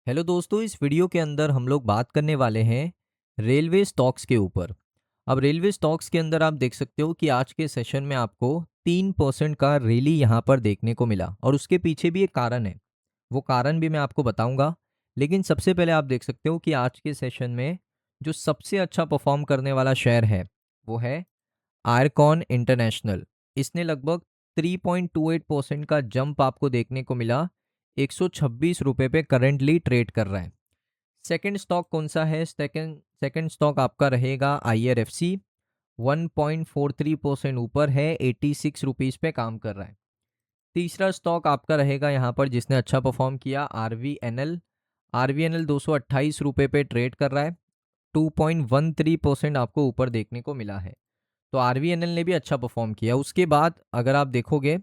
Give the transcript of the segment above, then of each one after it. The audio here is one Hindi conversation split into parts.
हेलो दोस्तों, इस वीडियो के अंदर हम लोग बात करने वाले हैं रेलवे स्टॉक्स के ऊपर। अब रेलवे स्टॉक्स के अंदर आप देख सकते हो कि आज के सेशन में आपको 3% का रैली यहाँ पर देखने को मिला और उसके पीछे भी एक कारण है। वो कारण भी मैं आपको बताऊंगा। लेकिन सबसे पहले आप देख सकते हो कि आज के सेशन में जो सबसे अच्छा परफॉर्म करने वाला शेयर है वो है आयरकॉन इंटरनेशनल। इसने लगभग 3.28% का जंप आपको देखने को मिला। 126 रुपये पे करंटली ट्रेड कर रहा है। सेकंड स्टॉक कौन सा है? सेकंड स्टॉक आपका रहेगा IRFC। 1.43% ऊपर है, 86 रुपीज़ पे काम कर रहा है। तीसरा स्टॉक आपका रहेगा यहाँ पर जिसने अच्छा परफॉर्म किया, RVNL। RVNL 228 रुपये पे ट्रेड कर रहा है। 2.13% आपको ऊपर देखने को मिला है। तो RVNL ने भी अच्छा परफॉर्म किया। उसके बाद अगर आप देखोगे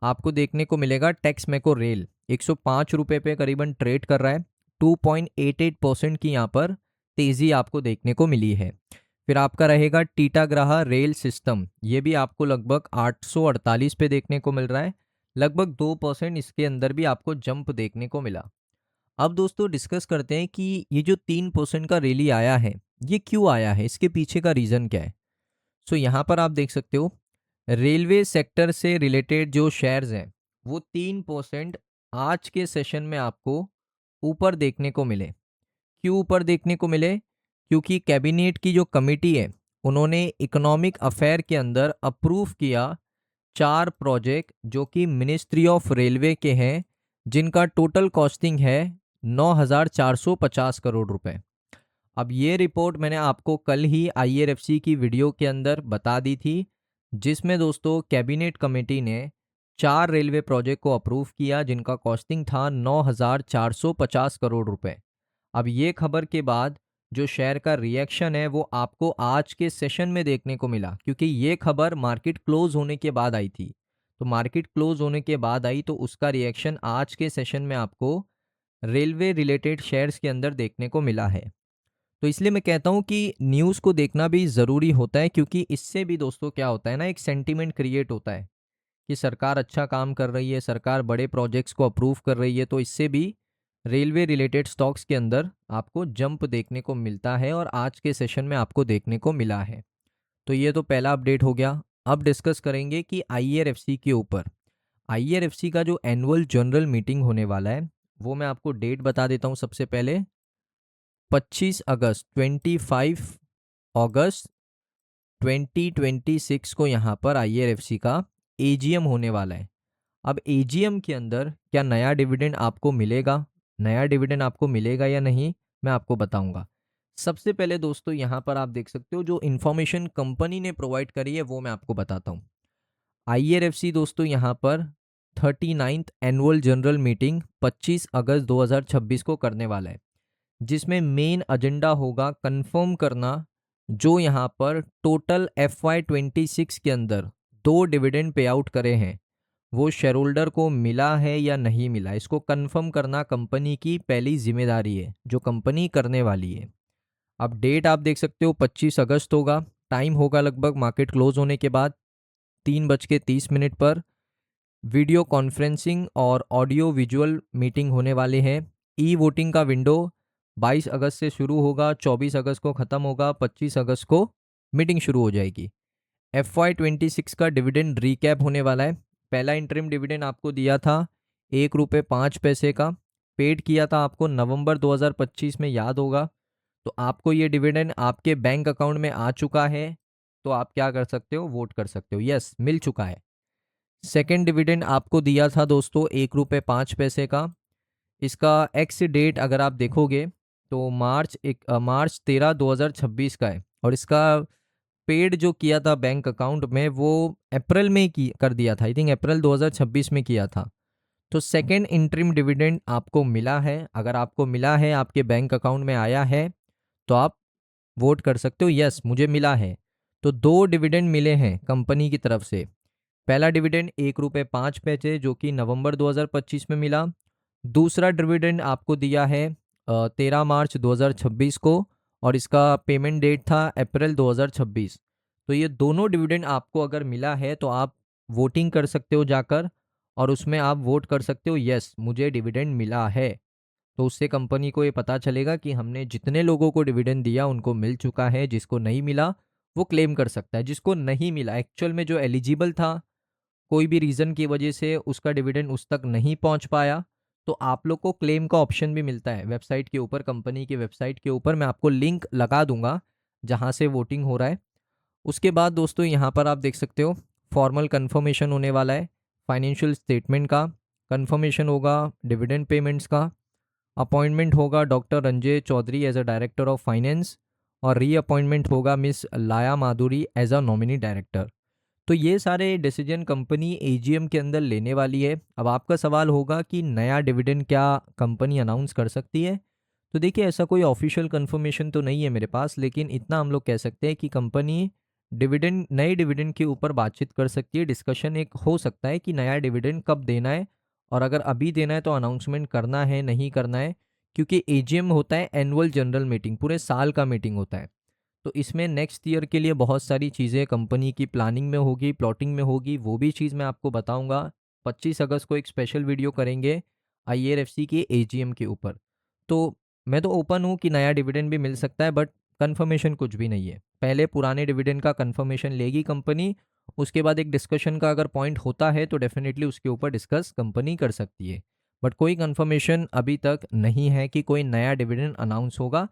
आपको देखने को मिलेगा टेक्स मैको रेल 105 रुपये पे करीबन ट्रेड कर रहा है। 2.88% की यहाँ पर तेज़ी आपको देखने को मिली है। फिर आपका रहेगा टीटाग्राहा रेल सिस्टम। ये भी आपको लगभग 848 पे देखने को मिल रहा है। लगभग 2% इसके अंदर भी आपको जंप देखने को मिला। अब दोस्तों डिस्कस करते हैं कि ये जो 3% का रैली आया है ये क्यों आया है, इसके पीछे का रीज़न क्या है। सो यहाँ पर आप देख सकते हो रेलवे सेक्टर से रिलेटेड जो शेयर्स हैं वो 3% आज के सेशन में आपको ऊपर देखने को मिले। क्यों ऊपर देखने को मिले? क्योंकि कैबिनेट की जो कमेटी है उन्होंने इकोनॉमिक अफेयर के अंदर अप्रूव किया 4 प्रोजेक्ट जो कि मिनिस्ट्री ऑफ रेलवे के हैं, जिनका टोटल कॉस्टिंग है 9,450 करोड़ रुपए। अब ये रिपोर्ट मैंने आपको कल ही IRFC की वीडियो के अंदर बता दी थी, जिसमें दोस्तों कैबिनेट कमेटी ने 4 रेलवे प्रोजेक्ट को अप्रूव किया जिनका कॉस्टिंग था 9,450 करोड़ रुपए। अब ये खबर के बाद जो शेयर का रिएक्शन है वो आपको आज के सेशन में देखने को मिला, क्योंकि ये खबर मार्केट क्लोज होने के बाद आई थी। तो मार्केट क्लोज होने के बाद आई तो उसका रिएक्शन आज के सेशन में आपको रेलवे रिलेटेड शेयर्स के अंदर देखने को मिला है। तो इसलिए मैं कहता हूँ कि न्यूज़ को देखना भी ज़रूरी होता है, क्योंकि इससे भी दोस्तों क्या होता है ना, एक सेंटीमेंट क्रिएट होता है कि सरकार अच्छा काम कर रही है, सरकार बड़े प्रोजेक्ट्स को अप्रूव कर रही है, तो इससे भी रेलवे रिलेटेड स्टॉक्स के अंदर आपको जंप देखने को मिलता है और आज के सेशन में आपको देखने को मिला है। तो ये तो पहला अपडेट हो गया। अब डिस्कस करेंगे कि IRFC के ऊपर। IRFC का जो एनुअल जनरल मीटिंग होने वाला है वो मैं आपको डेट बता देता हूँ। सबसे पहले 25 अगस्त 2026 को यहाँ पर IRFC का AGM होने वाला है। अब AGM के अंदर क्या नया डिविडेंड आपको मिलेगा, नया डिविडेंड आपको मिलेगा या नहीं, मैं आपको बताऊंगा। सबसे पहले दोस्तों यहाँ पर आप देख सकते हो जो इन्फॉर्मेशन कंपनी ने प्रोवाइड करी है वो मैं आपको बताता हूँ। IRFC दोस्तों यहाँ पर 39th एनुअल जनरल मीटिंग 25 अगस्त 2026 को करने वाला है, जिसमें मेन एजेंडा होगा कंफर्म करना जो यहाँ पर टोटल FY26 के अंदर 2 डिविडेंड पे आउट करे हैं वो शेयर होल्डर को मिला है या नहीं मिला। इसको कंफर्म करना कंपनी की पहली जिम्मेदारी है जो कंपनी करने वाली है। अब डेट आप देख सकते हो 25 अगस्त होगा। टाइम होगा लगभग मार्केट क्लोज होने के बाद 3:30 पर। वीडियो कॉन्फ्रेंसिंग और ऑडियो विजुअल मीटिंग होने वाले हैं। ई वोटिंग का विंडो 22 अगस्त से शुरू होगा, 24 अगस्त को ख़त्म होगा, 25 अगस्त को मीटिंग शुरू हो जाएगी। FY26 का डिविडेंड रिकैप होने वाला है। पहला इंटरिम डिविडेंड आपको दिया था 1 रुपये 5 पैसे का, पेड किया था आपको नवंबर 2025 में, याद होगा। तो आपको ये डिविडेंड आपके बैंक अकाउंट में आ चुका है, तो आप क्या कर सकते हो, वोट कर सकते हो। यस, मिल चुका है। सेकेंड डिविडेंड आपको दिया था दोस्तों 1 रुपये 5 पैसे का। इसका एक्स डेट अगर आप देखोगे तो मार्च 13 2026 का है, और इसका पेड जो किया था बैंक अकाउंट में वो अप्रैल में की कर दिया था, आई थिंक अप्रैल 2026 में किया था। तो सेकेंड इंटरिम डिविडेंड आपको मिला है। अगर आपको मिला है, आपके बैंक अकाउंट में आया है, तो आप वोट कर सकते हो। यस, मुझे मिला है। तो 2 डिविडेंड मिले हैं कंपनी की तरफ से। पहला डिविडेंड 1 रुपये 5 पैसे जो कि नवंबर 2025 में मिला। दूसरा डिविडेंड आपको दिया है 13 मार्च 2026 को, और इसका पेमेंट डेट था अप्रैल 2026। तो ये दोनों डिविडेंड आपको अगर मिला है तो आप वोटिंग कर सकते हो जाकर, और उसमें आप वोट कर सकते हो यस मुझे डिविडेंड मिला है। तो उससे कंपनी को ये पता चलेगा कि हमने जितने लोगों को डिविडेंड दिया उनको मिल चुका है, जिसको नहीं मिला वो क्लेम कर सकता है। जिसको नहीं मिला एक्चुअल में जो एलिजिबल था, कोई भी रीज़न की वजह से उसका डिविडेंड उस तक नहीं पहुंच पाया, तो आप लोग को क्लेम का ऑप्शन भी मिलता है वेबसाइट के ऊपर। कंपनी की वेबसाइट के ऊपर मैं आपको लिंक लगा दूंगा जहां से वोटिंग हो रहा है। उसके बाद दोस्तों यहाँ पर आप देख सकते हो फॉर्मल कंफर्मेशन होने वाला है फाइनेंशियल स्टेटमेंट का, कंफर्मेशन होगा डिविडेंड पेमेंट्स का, अपॉइंटमेंट होगा doctor Ranjay Chaudhary as a director of finance, और रीअपॉइंटमेंट होगा miss Laya Madhuri as a nominee director. तो ये सारे डिसीजन कंपनी एजीएम के अंदर लेने वाली है। अब आपका सवाल होगा कि नया डिविडेंड क्या कंपनी अनाउंस कर सकती है? तो देखिए, ऐसा कोई ऑफिशियल कंफर्मेशन तो नहीं है मेरे पास, लेकिन इतना हम लोग कह सकते हैं कि कंपनी डिविडेंड, नए डिविडेंड के ऊपर बातचीत कर सकती है। डिस्कशन एक हो सकता है कि नया डिविडेंड कब देना है, और अगर अभी देना है तो अनाउंसमेंट करना है नहीं करना है, क्योंकि एजीएम होता है एनुअल जनरल मीटिंग, पूरे साल का मीटिंग होता है। तो इसमें नेक्स्ट ईयर के लिए बहुत सारी चीज़ें कंपनी की प्लानिंग में होगी, प्लॉटिंग में होगी, वो भी चीज़ मैं आपको बताऊंगा। 25 अगस्त को एक स्पेशल वीडियो करेंगे आईआरएफसी के एजीएम के ऊपर। तो मैं तो ओपन हूँ कि नया डिविडेंड भी मिल सकता है, बट कंफर्मेशन कुछ भी नहीं है। पहले पुराने डिविडेंड का कंफर्मेशन लेगी कंपनी, उसके बाद एक डिस्कशन का अगर पॉइंट होता है तो डेफिनेटली उसके ऊपर डिस्कस कंपनी कर सकती है। बट कोई कंफर्मेशन अभी तक नहीं है कि कोई नया डिविडेंड अनाउंस होगा।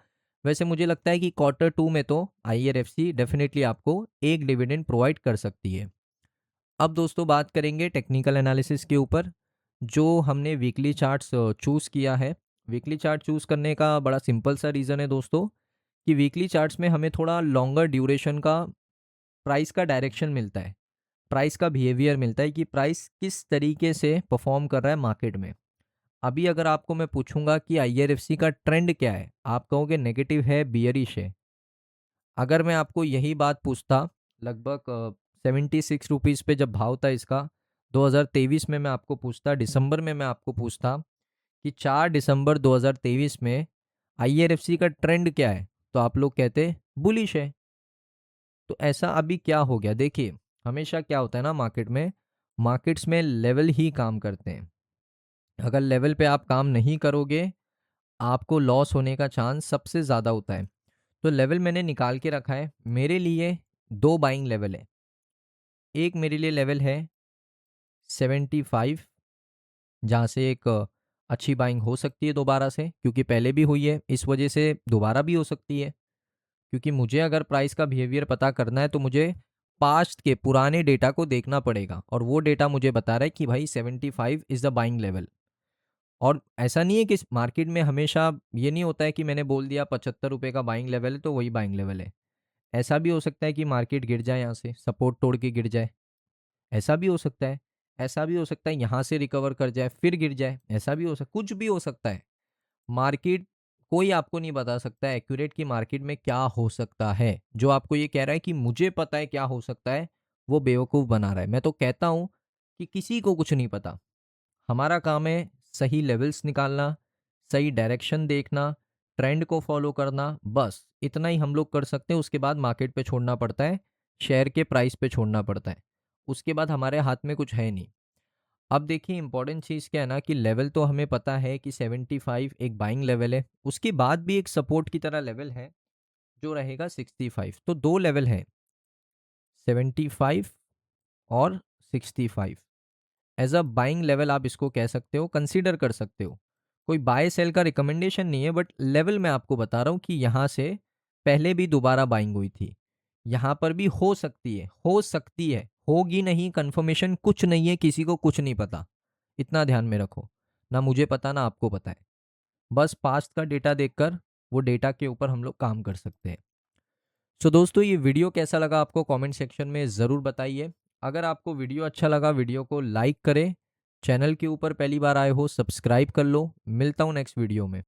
वैसे मुझे लगता है कि क्वार्टर 2 में तो आईआरएफसी डेफिनेटली आपको एक डिविडेंड प्रोवाइड कर सकती है। अब दोस्तों बात करेंगे टेक्निकल एनालिसिस के ऊपर। जो हमने वीकली चार्ट्स चूज़ किया है, वीकली चार्ट चूज़ करने का बड़ा सिंपल सा रीज़न है दोस्तों, कि वीकली चार्ट्स में हमें थोड़ा लॉन्गर ड्यूरेशन का प्राइस का डायरेक्शन मिलता है, प्राइस का बिहेवियर मिलता है कि प्राइस किस तरीके से परफॉर्म कर रहा है मार्केट में। अभी अगर आपको मैं पूछूंगा कि आईआरएफसी का ट्रेंड क्या है, आप कहोगे नेगेटिव है, बियरिश है। अगर मैं आपको यही बात पूछता लगभग 76 रुपीज़ पे जब भाव था इसका 2023 में, मैं आपको पूछता दिसंबर में, मैं आपको पूछता कि 4 दिसंबर 2023 में आईआरएफसी का ट्रेंड क्या है, तो आप लोग कहते बुलिश है। तो ऐसा अभी क्या हो गया? देखिए, हमेशा क्या होता है ना मार्केट में, मार्केट्स में लेवल ही काम करते हैं। अगर लेवल पे आप काम नहीं करोगे, आपको लॉस होने का चांस सबसे ज़्यादा होता है। तो लेवल मैंने निकाल के रखा है मेरे लिए। दो बाइंग लेवल है। एक मेरे लिए लेवल है 75, जहाँ से एक अच्छी बाइंग हो सकती है दोबारा से, क्योंकि पहले भी हुई है, इस वजह से दोबारा भी हो सकती है। क्योंकि मुझे अगर प्राइस का बिहेवियर पता करना है तो मुझे पास्ट के पुराने डेटा को देखना पड़ेगा, और वो डेटा मुझे बता रहा है कि भाई 75 इज़ द बाइंग लेवल। और ऐसा नहीं है कि मार्केट में हमेशा ये नहीं होता है कि मैंने बोल दिया 75 रुपये का बाइंग लेवल है तो वही बाइंग लेवल है। ऐसा भी हो सकता है कि मार्केट गिर जाए, यहाँ से सपोर्ट तोड़ के गिर जाए, ऐसा भी हो सकता है। ऐसा भी हो सकता है यहाँ से रिकवर कर जाए फिर गिर जाए, ऐसा भी हो सकता, कुछ भी हो सकता है। मार्केट, कोई आपको नहीं बता सकता है एक्यूरेट कि मार्केट में क्या हो सकता है। जो आपको ये कह रहा है कि मुझे पता है क्या हो सकता है, वो बेवकूफ़ बना रहा है। मैं तो कहता हूँ कि किसी को कुछ नहीं पता। हमारा काम है सही लेवल्स निकालना, सही डायरेक्शन देखना, ट्रेंड को फॉलो करना, बस इतना ही हम लोग कर सकते हैं। उसके बाद मार्केट पे छोड़ना पड़ता है, शेयर के प्राइस पे छोड़ना पड़ता है। उसके बाद हमारे हाथ में कुछ है नहीं। अब देखिए, इंपॉर्टेंट चीज़ क्या है ना, कि लेवल तो हमें पता है कि 75 एक बाइंग लेवल है। उसके बाद भी एक सपोर्ट की तरह लेवल है जो रहेगा 65। तो दो लेवल है, 75 और 65। एज अ बाइंग लेवल आप इसको कह सकते हो, कंसीडर कर सकते हो। कोई बाय सेल का रिकमेंडेशन नहीं है, बट लेवल मैं आपको बता रहा हूँ कि यहाँ से पहले भी दोबारा बाइंग हुई थी, यहाँ पर भी हो सकती है, हो सकती है, होगी नहीं, कंफर्मेशन कुछ नहीं है, किसी को कुछ नहीं पता। इतना ध्यान में रखो, ना मुझे पता ना आपको पता है। बस पास्ट का डेटा देखकर वो डेटा के ऊपर हम लोग काम कर सकते हैं। सो दोस्तों, ये वीडियो कैसा लगा आपको कमेंट सेक्शन में ज़रूर बताइए। अगर आपको वीडियो अच्छा लगा, वीडियो को लाइक करें। चैनल के ऊपर पहली बार आए हो, सब्सक्राइब कर लो। मिलता हूँ नेक्स्ट वीडियो में।